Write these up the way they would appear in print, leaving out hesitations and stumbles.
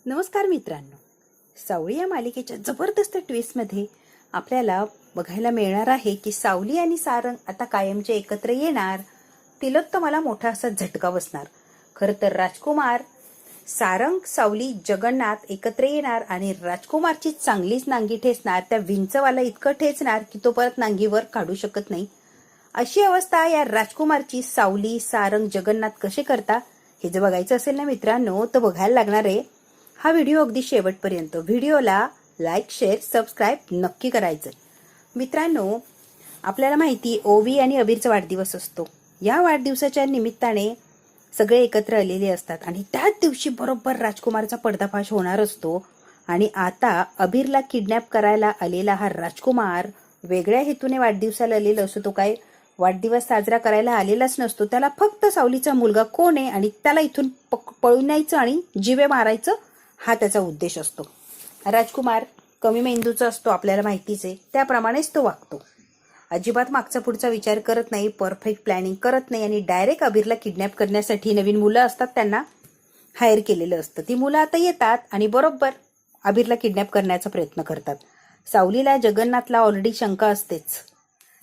नमस्कार मित्रांनो, सावली या मालिकेच्या जबरदस्त ट्विस्टमध्ये आपल्याला बघायला मिळणार आहे की सावली आणि सारंग आता कायमचे एकत्र येणार. तिलोत्तमाला मोठा असा झटका बसणार. खरं तर राजकुमार, सारंग, सावली, जगन्नाथ एकत्र येणार आणि राजकुमारची चांगलीच नांगी ठेचणार. त्या विंचवाला इतकं ठेचणार की तो परत नांगीवर काढू शकत नाही. अशी अवस्था या राजकुमारची. सावली, सारंग, जगन्नाथ कसे करता हे जर बघायचं असेल ना मित्रांनो, तर बघायला लागणार आहे हा व्हिडिओ अगदी शेवटपर्यंत. व्हिडिओला लाईक, शेअर, सबस्क्राईब नक्की करायचं. मित्रांनो, आपल्याला माहिती ओवी आणि अबीरचा वाढदिवस असतो. या वाढदिवसाच्या निमित्ताने सगळे एकत्र आलेले असतात आणि त्याच दिवशी बरोबर राजकुमारचा पर्दाफाश होणार असतो. आणि आता अबीरला किडनॅप करायला आलेला हा राजकुमार वेगळ्या हेतूने वाढदिवसाला आलेला असतो. तो काय वाढदिवस साजरा करायला आलेलाच नसतो. त्याला फक्त सावलीचा मुलगा कोण आहे आणि त्याला इथून पळून न्यायचं आणि जीवे मारायचं, हा त्याचा उद्देश असतो. राजकुमार कमी मेंदूचा असतो, आपल्याला माहितीच आहे. त्याप्रमाणेच तो वागतो. अजिबात मागचा पुढचा विचार करत नाही, परफेक्ट प्लॅनिंग करत नाही आणि डायरेक्ट अबीरला किडनॅप करण्यासाठी नवीन मुलं असतात त्यांना हायर केलेलं असतं. ती मुलं आता येतात आणि बरोबर अबीरला किडनॅप करण्याचा प्रयत्न करतात. सावलीला, जगन्नाथला ऑलरेडी शंका असतेच,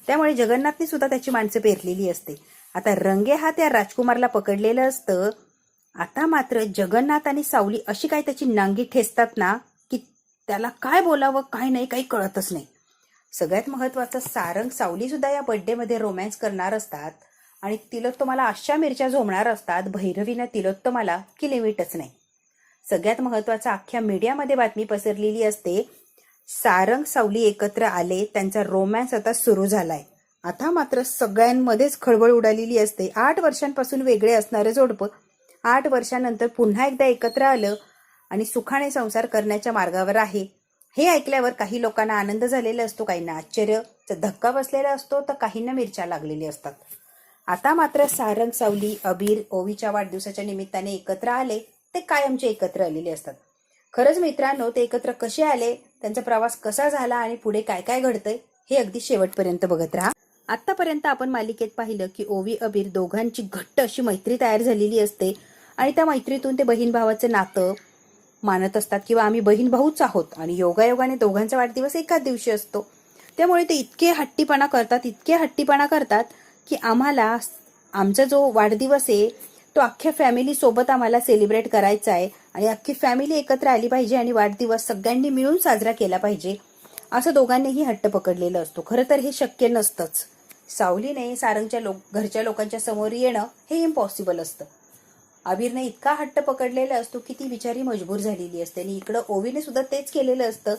त्यामुळे जगन्नाथने सुद्धा त्याची माणसं पेरलेली असते. आता रंगे हात या राजकुमारला पकडलेलं असतं. आता मात्र जगन्नाथ आणि सावली अशी काय त्याची नांगी ठेचतात ना की त्याला काय बोलावं काय नाही काही कळतच नाही. सगळ्यात महत्वाचं, सारंग, सावली सुद्धा या बर्थडे मध्ये रोमॅन्स करणार असतात आणि तिलोत्तमाला अशा मिरच्या झोमणार असतात भैरवीनं तिलोत्तमाला की लिमिटच नाही. सगळ्यात महत्वाचं, अख्ख्या मीडियामध्ये बातमी पसरलेली असते, सारंग, सावली एकत्र आले, त्यांचा रोमॅन्स आता सुरू झालाय. आता मात्र सगळ्यांमध्येच खळबळ उडालेली असते. 8 वर्षांपासून वेगळे असणारे जोडपं 8 वर्षांनंतर पुन्हा एकदा एकत्र आलं आणि सुखाने संसार करण्याच्या मार्गावर आहे. हे ऐकल्यावर काही लोकांना आनंद झालेला असतो, काहींना आश्चर्यचा धक्का बसलेला असतो, तर काहींना मिरच्या लागलेल्या असतात. आता मात्र सारंग, सावली, अबीर, ओवीच्या वाढदिवसाच्या निमित्ताने एकत्र आले. ते कायमचे एकत्र आलेले असतात. खरंच मित्रांनो, ते एकत्र कसे आले, त्यांचा प्रवास कसा झाला आणि पुढे काय काय घडतंय हे अगदी शेवटपर्यंत बघत राहा. आतापर्यंत आपण मालिकेत पाहिलं की ओवी, अबीर दोघांची घट्ट अशी मैत्री तयार झालेली असते आणि त्या मैत्रीतून ते बहीण भावाचं नातं मानत असतात किंवा आम्ही बहीण भाऊच आहोत. आणि योगायोगाने दोघांचा वाढदिवस एकाच दिवशी असतो. त्यामुळे ते इतके हट्टीपणा करतात की आम्हाला आमचा जो वाढदिवस आहे तो अख्ख्या फॅमिली सोबत आम्हाला सेलिब्रेट करायचा आहे आणि अख्खी फॅमिली एकत्र आली पाहिजे आणि वाढदिवस सगळ्यांनी मिळून साजरा केला पाहिजे, असं दोघांनीही हट्ट पकडलेलं असतो. खरं तर हे शक्य नसतंच. सावलीने सारंगच्या घरच्या लोकांच्या समोर येणं हे इम्पॉसिबल असतं. अबीरने इतका हट्ट पकडलेला असतो की ती बिचारी मजबूर झालेली असते आणि इकडं ओवीने सुद्धा तेच केलेलं असतं.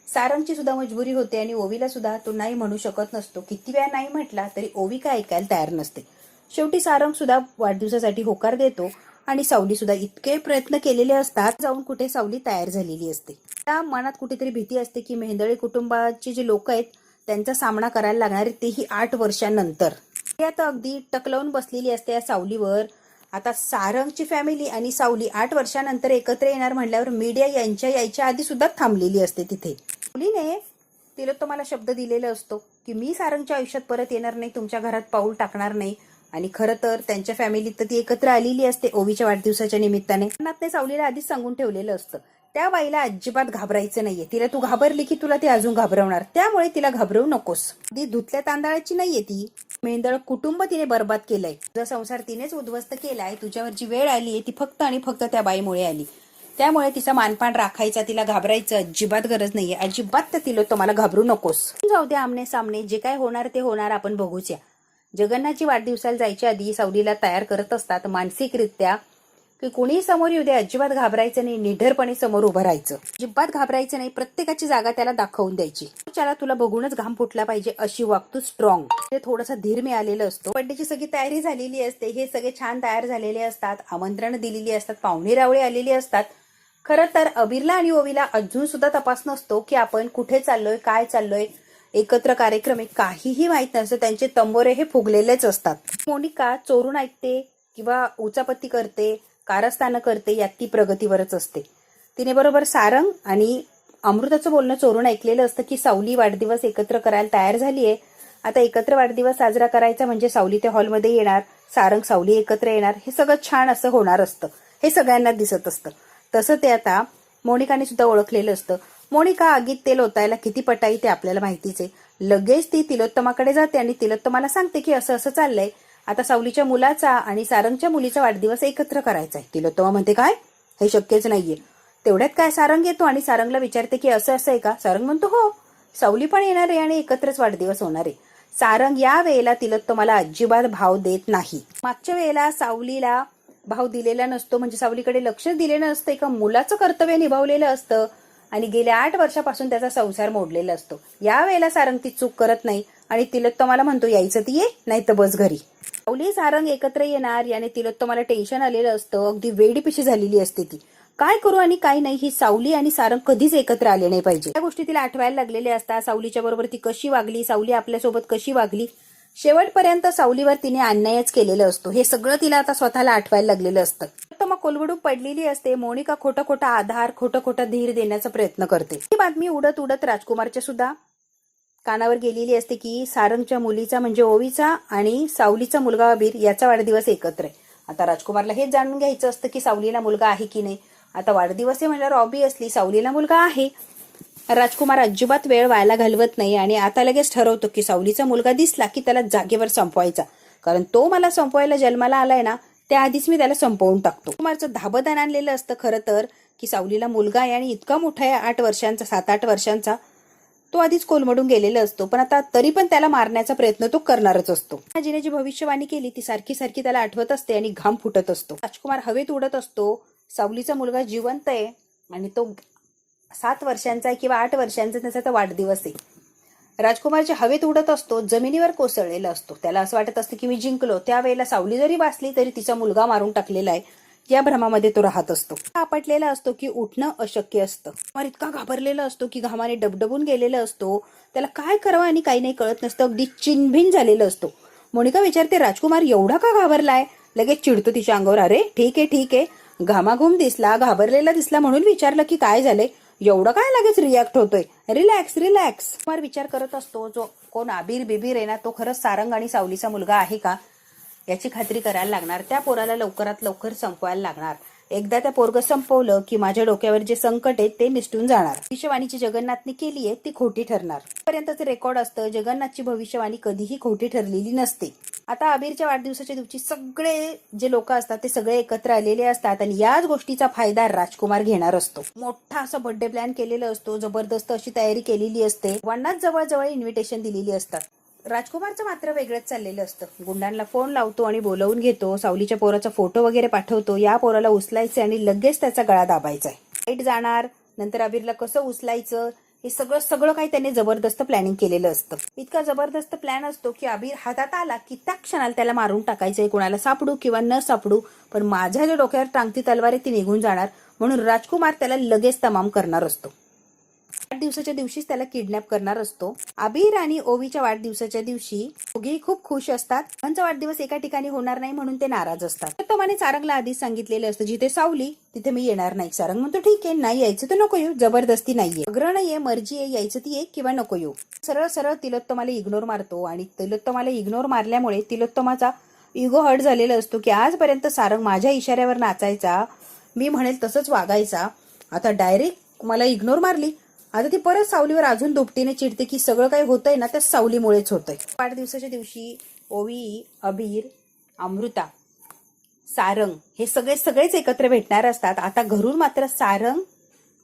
सारंगची सुद्धा मजबुरी होते आणि ओवीला सुद्धा तो नाही म्हणू शकत नसतो. किती वेळा नाही म्हटला तरी ओवी काय ऐकायला तयार नसते. शेवटी सारंग सुद्धा वाढदिवसासाठी होकार देतो आणि सावली सुद्धा इतके प्रयत्न केलेले असतात, जाऊन कुठे सावली तयार झालेली असते. त्या मनात कुठेतरी भीती असते की मेहेंदळे कुटुंबाचे जे लोक आहेत त्यांचा सामना करायला लागणार आहे, तेही 8 वर्षांनंतर. ती आता अगदी टकलावून बसलेली असते या सावलीवर. आता सारंगची फॅमिली आणि सावली 8 वर्षांनंतर एकत्र येणार म्हणल्यावर मीडिया यायच्या आधी सुद्धा थांबलेली असते तिथे. सावलीने तिलोत्तमाला शब्द दिलेला असतो की मी सारंगच्या आयुष्यात परत येणार नाही, तुमच्या घरात पाऊल टाकणार नाही. आणि खरं तर त्यांच्या फॅमिलीत तर ती एकत्र आलेली असते ओवीच्या वाढदिवसाच्या निमित्ताने. नाथने सावलीला आधीच सांगून ठेवलेलं असतं, त्या बाईला अजिबात घाबरायचं नाहीये. तिला तू घाबरली की तुला ती अजून घाबरवणार, त्यामुळे तिला घाबरवू नकोस. ती धुतल्या तांदळाची नाहीये. ती मेंदळ कुटुंब तिने बर्बाद केलंय. तुझा संसार तिनेच उद्ध्वस्त केलाय. तुझ्यावर जी वेळ आली ती फक्त आणि फक्त त्या बाईमुळे आली. त्यामुळे तिचा मानपान राखायचा, तिला घाबरायचं अजिबात गरज नाहीये. अजिबात तिला तुम्हाला घाबरू नकोस. जाऊ दे, आमने सामने जे काय होणार ते होणार, आपण बघूच या. जगन्नाथची वाढदिवसाला जायच्या आधी सावलीला तयार करत असतात मानसिकरित्या की कोणीही समोर येऊ दे, अजिबात घाबरायचं नाही, निढरपणे समोर उभं राहायचं, अजिबात घाबरायचं नाही, प्रत्येकाची जागा त्याला दाखवून द्यायची. त्याला तुला बघूनच घाम फुटला पाहिजे अशी वाग, तू स्ट्रॉंग. ते थोडासा धीर मिळालेला असतो. बर्थडेची सगळी तयारी झालेली असते, हे सगळे छान तयार झालेले असतात, आमंत्रण दिलेली असतात, पाहुणे रावळे आलेली असतात. खरं तर अबीरला आणि ओवीला अजून सुद्धा तपास नसतो की आपण कुठे चाललोय, काय चाललोय, एकत्र कार्यक्रम आहे, काहीही माहित नसतं. त्यांचे तंबोरे हे फुगलेलेच असतात. मोनिका चोरून ऐकते किंवा उचापत्ती करते, कारस्थानं करते, यात ती प्रगतीवरच असते. तिने बरोबर सारंग आणि अमृताचं बोलणं चोरून ऐकलेलं असतं की सावली वाढदिवस एकत्र करायला तयार झालीये. आता एकत्र वाढदिवस साजरा करायचा म्हणजे सावली त्या हॉलमध्ये येणार, सारंग सावली एकत्र येणार, हे सगळं छान असं होणार असतं. हे सगळ्यांना दिसत असतं. तसं ते आता मोनिकाने सुद्धा ओळखलेलं असतं. मोनिका आगीत तेल ओतायला किती पटाई ते आपल्याला माहितीच आहे. लगेच ती तिलोत्तमाकडे जाते आणि तिलोत्तमाला सांगते की असं असं चाललंय, आता सावलीच्या मुलाचा आणि सारंगच्या मुलीचा वाढदिवस एकत्र करायचा आहे. तिलोत्तमा म्हणते काय, हे शक्यच नाहीये. तेवढ्यात काय सारंग येतो आणि सारंगला विचारते की असं असं आहे का. सारंग म्हणतो हो, सावली पण येणार आहे आणि एकत्रच वाढदिवस होणार आहे. सारंग या वेळेला तिलोत्तमाला अजिबात भाव देत नाही. मागच्या वेळेला सावलीला भाव दिलेला नसतो, म्हणजे सावलीकडे लक्ष दिलेलं नसतं, एका मुलाचं कर्तव्य निभावलेलं असतं आणि गेल्या 8 वर्षापासून त्याचा संसार मोडलेला असतो. या वेळेला सारंग ती चूक करत नाही आणि तिलोत्तमाला म्हणतो यायचं ती ये, नाही तर बस घरी. सावली सारंग एकत्र येणार याने तिलोत्तमाला टेन्शन आलेलं असतं. अगदी वेडीपिशी झालेली असते ती. काय करू आणि काय नाही, ही सावली आणि सारंग कधीच एकत्र आले नाही पाहिजे. या गोष्टी तिला आठवायला लागलेल्या असतात. सावलीच्या बरोबर ती कशी वागली, सावली आपल्यासोबत कशी वागली, शेवटपर्यंत सावलीवर तिने अन्यायच केलेला असतो, हे सगळं तिला आता स्वतःला आठवायला लागलेलं असतं. तर मग कोलवडून पडलेली असते. मोनिका खोटा खोटा आधार, खोटा खोटा धीर देण्याचा प्रयत्न करते. ही बातमी उडत उडत राजकुमारच्या सुद्धा कानावर गेलेली असते की सारंगच्या मुलीचा म्हणजे ओवीचा आणि सावलीचा मुलगा अबीर याचा वाढदिवस एकत्र आहे. आता राजकुमारला हेच जाणून घ्यायचं असतं की सावलीला मुलगा आहे की नाही. आता वाढदिवस आहे म्हणल्यावर ऑब्व्हियसली सावलीला मुलगा आहे. राजकुमार अजिबात वेळ व्हायला घालवत नाही आणि आता लगेच ठरवतो की सावलीचा मुलगा दिसला की त्याला जागेवर संपवायचा, कारण तो मला संपवायला जन्माला आलाय ना, त्याआधीच मी त्याला संपवून टाकतो. राजकुमारचं धाबदान आणलेलं असतं खरं तर की सावलीला मुलगा आहे आणि इतका मोठा आहे, 8 वर्षांचा, 7-8 वर्षांचा, तो आधीच कोलमडून गेलेला असतो. पण आता तरी पण त्याला मारण्याचा प्रयत्न तो करणारच असतो. जिने जी भविष्यवाणी केली ती सारखी सारखी त्याला आठवत असते आणि घाम फुटत असतो. राजकुमार हवेत उडत असतो. सावलीचा मुलगा जिवंत आहे आणि तो 7 वर्षांचा आहे किंवा 8 वर्षांचा, त्याचा तर वाढदिवस आहे. राजकुमारच्या हवेत उडत असतो, जमिनीवर कोसळलेला असतो. त्याला असं वाटत असतं की मी जिंकलो. त्यावेळेला सावली जरी वाचली तरी तिचा मुलगा मारून टाकलेला आहे, या भ्रमामध्ये तो राहत असतो. आपटलेला असतो की उठणं अशक्य असतं. राजकुमार इतका घाबरलेला असतो की घामाने डबडबून गेलेला असतो. त्याला काय करावं आणि काही नाही कळत नसतं. अगदी चिनभिन झालेलं असतो. मोनिका विचारते राजकुमार एवढा का घाबरलाय. लगेच चिडतो तिच्या अंगावर. अरे ठीक आहे ठीक आहे, घामाघूम दिसला, घाबरलेला दिसला म्हणून विचारलं की काय झालंय, एवढं काय लगेच रिॲक्ट होतोय. Relax relax. कुमार विचार करत असतो जो कोण अबीर बिबीर आहे ना, तो खरंच सारंग आणि सावलीचा मुलगा आहे का याची खात्री करायला लागणार. त्या पोराला लवकरात लवकर संपवायला लागणार. एकदा त्या पोरग संपवलं की माझ्या डोक्यावर जे संकट आहे ते निसटून जाणार. भविष्यवाणी जी जगन्नाथने केली आहे ती खोटी ठरणार. पर्यंतचे रेकॉर्ड असतं. जगन्नाथची भविष्यवाणी कधीही खोटी ठरलेली नसते. आता अबीरच्या वाढदिवसाच्या दिवशी सगळे जे लोक असतात ते सगळे एकत्र आलेले असतात आणि याच गोष्टीचा फायदा राजकुमार घेणार असतो. मोठा असा बर्थडे प्लॅन केलेला असतो. जबरदस्त अशी तयारी केलेली असते. सर्वांनाच जवळजवळ इन्व्हिटेशन दिलेली असतात. राजकुमारचं मात्र वेगळंच चाललेलं असतं. गुंडांना फोन लावतो आणि बोलवून घेतो. सावलीच्या पोराचा फोटो वगैरे पाठवतो. या पोराला उचलायचं आणि लगेच त्याचा गळा दाबायचा आहे. लाईट जाणार, नंतर अबीरला कसं उचलायचं, हे सगळं सगळं काही त्याने जबरदस्त प्लॅनिंग केलेलं असतं. इतका जबरदस्त प्लॅन असतो की अबीर हातात आला की त्या क्षणाला त्याला मारून टाकायचंय, कोणाला सापडू किंवा न सापडू, पण माझ्या ज्या डोक्यावर टांगती तलवार आहे ती निघून जाणार, म्हणून राजकुमार त्याला लगेच तमाम करणार असतो. वाढदिवसाच्या दिवशीच त्याला किडनॅप करणार असतो. अबीर आणि ओवीच्या वाढदिवसाच्या दिवशी दोघेही खूप खुश असतात. त्यांचा वाढदिवस एका ठिकाणी होणार नाही म्हणून ते नाराज असतात. त्याप्रमाणे सारंगला आधीच सांगितलेलं असतं जिथे सावली तिथे मी येणार नाही. सारंग म्हणतो ठीक आहे, नाही यायचं तर नको येऊ, जबरदस्ती नाहीये, आग्रह नाहीये, मर्जी आहे, यायचं ती ये किंवा नको येऊ. सरळ सरळ तिलोत्तमाला इग्नोर मारतो आणि तिलोत्तमाला इग्नोर मारल्यामुळे तिलोत्तमाचा इगो हर्ट झालेला असतो की आजपर्यंत सारंग माझ्या इशाऱ्यावर नाचायचा, मी म्हणेल तसंच वागायचा, आता डायरेक्ट मला इग्नोर मारली. आता ती परत सावलीवर अजून दुपटीने चिडते की सगळं काही होतंय ना त्या सावलीमुळेच होतंय. वाढदिवसाच्या दिवशी ओवी, अबीर, अमृता, सारंग हे सगळेच एकत्र भेटणार असतात. आता घरून मात्र सारंग,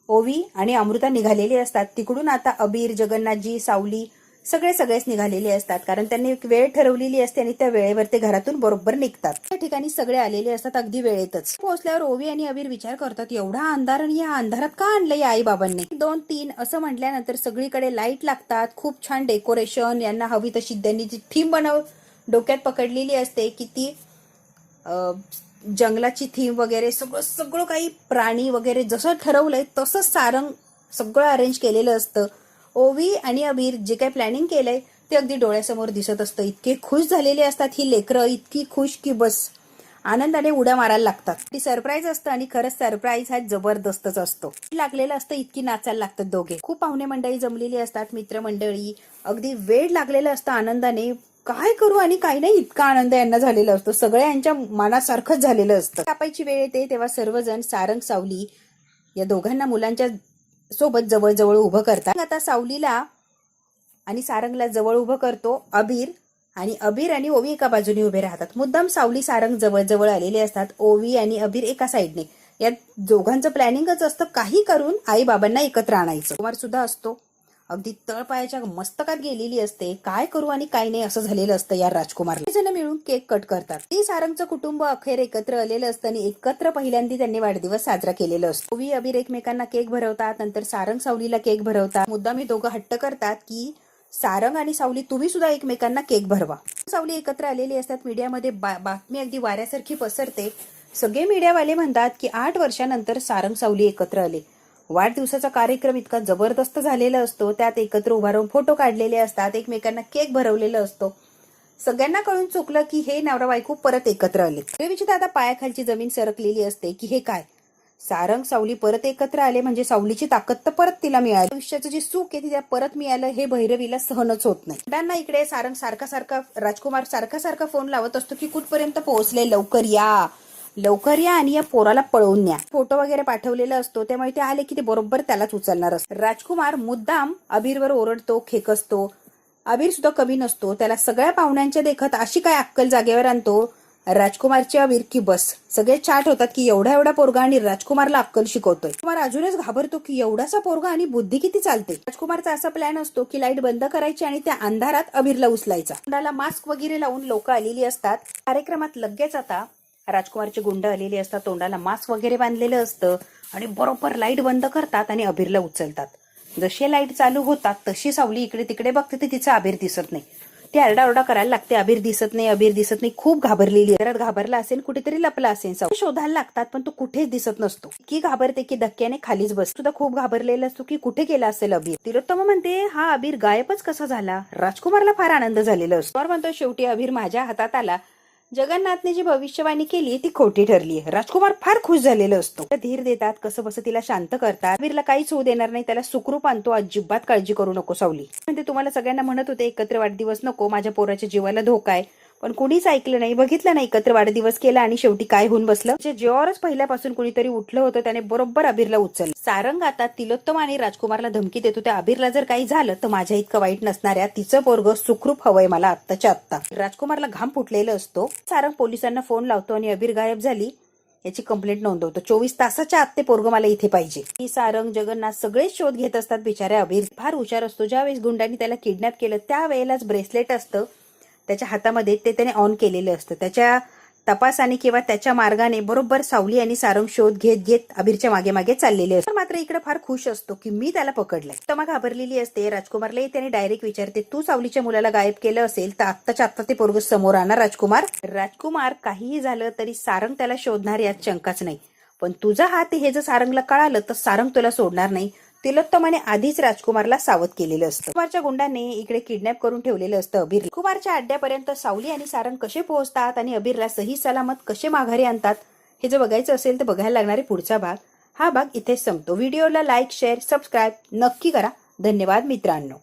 ओवी आणि अमृता निघालेली असतात. तिकडून आता अबीर, जगन्नाथजी, सावली सगळेच निघालेले असतात, कारण त्यांनी एक वेळ ठरवलेली असते आणि त्या वेळेवर ते घरातून बरोबर निघतात. त्या ठिकाणी सगळे आलेले असतात अगदी वेळेतच. पोहोचल्यावर ओवी आणि अबीर विचार करतात एवढा अंधार आणि या अंधारात का आणलंय आई बाबांनी. 2-3 असं म्हटल्यानंतर सगळीकडे लाईट लागतात. खूप छान डेकोरेशन, यांना हवी तशी त्यांनी जी थीम डोक्यात पकडलेली असते की ती जंगलाची थीम वगैरे सगळं काही प्राणी वगैरे जसं ठरवलंय तसंच सारंग सगळं अरेंज केलेलं असतं. ओवी आणि अबीर जे काही प्लॅनिंग केलंय ते अगदी डोळ्यासमोर दिसत असतं. इतके खुश झालेले असतात ही लेकरं, इतकी खुश की बस आनंदाने उड्या मारायला लागतात. ती सरप्राईज असतं आणि खरंच सरप्राईज हा जबरदस्तच असतो. लागलेलं असतं, इतकी नाचायला लागतात दोघे. खूप पाहुणे मंडळी जमलेली असतात, मित्रमंडळी, अगदी वेळ लागलेलं असतं आनंदाने. काय करू आणि काही नाही इतका आनंद यांना झालेला असतो. सगळ्या यांच्या मनासारखंच झालेलं असतं. कापायची वेळ येते तेव्हा सर्वजण सारंग, सावली या दोघांना मुलांच्या सोबत जवळजवळ उभं करतात. आता सावलीला आणि सारंगला जवळ उभं करतो अबीर, आणि अबीर आणि ओवी एका बाजूने उभे राहतात. मुद्दाम सावली सारंग जवळ जवळ आलेले असतात. ओवी आणि अबीर एका साईडने. या दोघांचं प्लॅनिंगच असतं काही करून आई बाबांना एकत्र आणायचं. कुमार सुद्धा असतो, अगदी तळपायाच्या मस्तकात गेलेली असते. काय करू आणि काय नाही असं झालेलं असतं या राजकुमारला. जण मिळून केक कट करतात. ती सारंगचं कुटुंब अखेर एकत्र आलेलं असतं आणि एकत्र पहिल्यांदा त्यांनी वाढदिवस साजरा केलेला असतो. ओवी अबीर एकमेकांना केक भरवतात. नंतर सारंग सावलीला केक भरवतात. मुद्दाम हे दोघं हट्ट करतात की सारंग आणि सावली तुम्ही सुद्धा एकमेकांना केक भरवा. सावली एकत्र आलेली असतात. मीडियामध्ये बातमी अगदी वाऱ्यासारखी पसरते. सगळे मीडियावाले म्हणतात की 8 वर्षानंतर सारंग सावली एकत्र आले. वाढदिवसाचा कार्यक्रम इतका जबरदस्त झालेला असतो. त्यात एकत्र उभा राहून फोटो काढलेले असतात. एकमेकांना केक भरवलेला असतो. सगळ्यांना कळून चुकलं की हे नवरा बायको परत एकत्र आले. रेवीची आता पायाखालची जमीन सरकलेली असते की हे काय, सारंग सावली परत एकत्र आले म्हणजे सावलीची ताकद तर परत तिला मिळाली. आयुष्याचं जे सुख आहे तिला परत मिळालं हे भैरवीला सहनच होत नाही. त्यांना इकडे सारंग सारखा राजकुमार सारखा फोन लावत असतो की कुठपर्यंत पोहोचले, लवकर या आणि या पोराला पळवून न्या. फोटो वगैरे पाठवलेला असतो त्यामुळे ते आले की ते बरोबर त्यालाच उचलणार असतं. राजकुमार मुद्दाम अबीरवर ओरडतो, खेकसतो. अबीर सुद्धा कमी नसतो. त्याला सगळ्या पाहुण्यांच्या देखत अशी काय अक्कल जागेवर आणतो राजकुमारची अबीर की बस सगळे चाट होतात की एवढा पोरगा आणि राजकुमारला अक्कल शिकवतोय. कुमार अजूनच घाबरतो की एवढासा पोरगा आणि बुद्धी किती चालते. राजकुमारचा असा प्लॅन असतो की लाईट बंद करायची आणि त्या अंधारात अबीरला उचलायचा. तोंडाला मास्क वगैरे लावून लोक आलेली असतात. कार्यक्रमात लगेच आता राजकुमारचे गुंड आलेले असतात. तोंडाला मास्क वगैरे बांधलेलं असतं आणि बरोबर लाईट बंद करतात आणि अबीरला उचलतात. जशी लाईट चालू होतात तशी सावली इकडे तिकडे बघते तर तिचा अबीर दिसत नाही. ती आरडाओरडा करायला लागते, अबीर दिसत नाही. खूप घाबरलेली. घरात घाबरला असेल, कुठेतरी लपला असेल. शोधायला लागतात पण तो कुठेच दिसत नसतो. की घाबरते की धक्क्याने खालीच बस. सुद्धा खूप घाबरलेला असतो की कुठे गेला असेल अबीर. तिलोत्तमा म्हणते हा अबीर गायबच कसा झाला. राजकुमारला फार आनंद झालेला असतो. म्हणतो शेवटी अबीर माझ्या हातात आला. जगन्नाथने जी भविष्यवाणी केली ती खोटी ठरली. राजकुमार फार खुश झालेला असतो. धीर देतात, कसं बस तिला शांत करतात. अबीरला काहीच होऊ देणार नाही, त्याला सुखरूप आणतो. अजिबात काळजी करू नको सावली. म्हणजे तुम्हाला सगळ्यांना म्हणत होते एकत्र वाढदिवस नको, माझ्या पोराच्या जीवाला धोका आहे, पण कोणीच ऐकलं नाही, बघितलं नाही. एकत्र वाढदिवस केला आणि शेवटी काय होऊन बसलं. जेव्हाच पहिल्यापासून कुणीतरी उठलं होतं त्याने बरोबर अबीरला उचललं. सारंग आता तिलोत्तमा आणि राजकुमारला धमकी देतो त्या अबीरला जर काही झालं तर माझ्या इतकं वाईट नसणाऱ्या तिचं पोरग सुखरूप हवंय मला आत्ताच्या आत्ता. राजकुमारला घाम फुटलेलं असतो. सारंग पोलिसांना फोन लावतो आणि अबीर गायब झाली याची कंप्लेंट नोंदवतो. 24 तासाच्या आत ते पोरग मला इथे पाहिजे. ही सारंग जगन्नाथ सगळेच शोध घेत असतात. बिचाऱ्या अबीर फार हुशार असतो. ज्यावेळेस गुंडांनी त्याला किडनॅप केलं त्यावेळेलाच ब्रेसलेट असतं त्याच्या हातामध्ये, ते त्याने ऑन केलेलं असतं. त्याच्या तपासाने किंवा त्याच्या मार्गाने बरोबर सावली आणि सारंग शोध घेत अबीरच्या मागे मागे चाललेले असतात. मात्र इकडे फार खुश असतो की मी त्याला पकडलंय. तमा घाबरलेली असते. राजकुमारला त्याने डायरेक्ट विचारते तू सावलीच्या मुलाला गायब केलं असेल तर आत्ताच्या आत्ता ते पोरग समोर आणणार राजकुमार काहीही झालं तरी सारंग त्याला शोधणार यात शंकाच नाही. पण तुझा हात हे जर सारंगला कळालं तर सारंग तुला सोडणार नाही. तिलोत्तमाने आधीच राजकुमारला सावध केलेलं असतं. कुमारच्या गुंडाने इकडे किडनॅप करून ठेवलेलं असतं अबीर. कुमारच्या अड्ड्यापर्यंत सावली आणि सारंग कसे पोहोचतात आणि अबीरला सही सलामत कसे माघारी आणतात हे जर बघायचं असेल तर बघायला लागणारे पुढचा भाग. हा भाग इथेच संपतो. व्हिडिओला लाईक, शेअर, सबस्क्राईब नक्की करा. धन्यवाद मित्रांनो.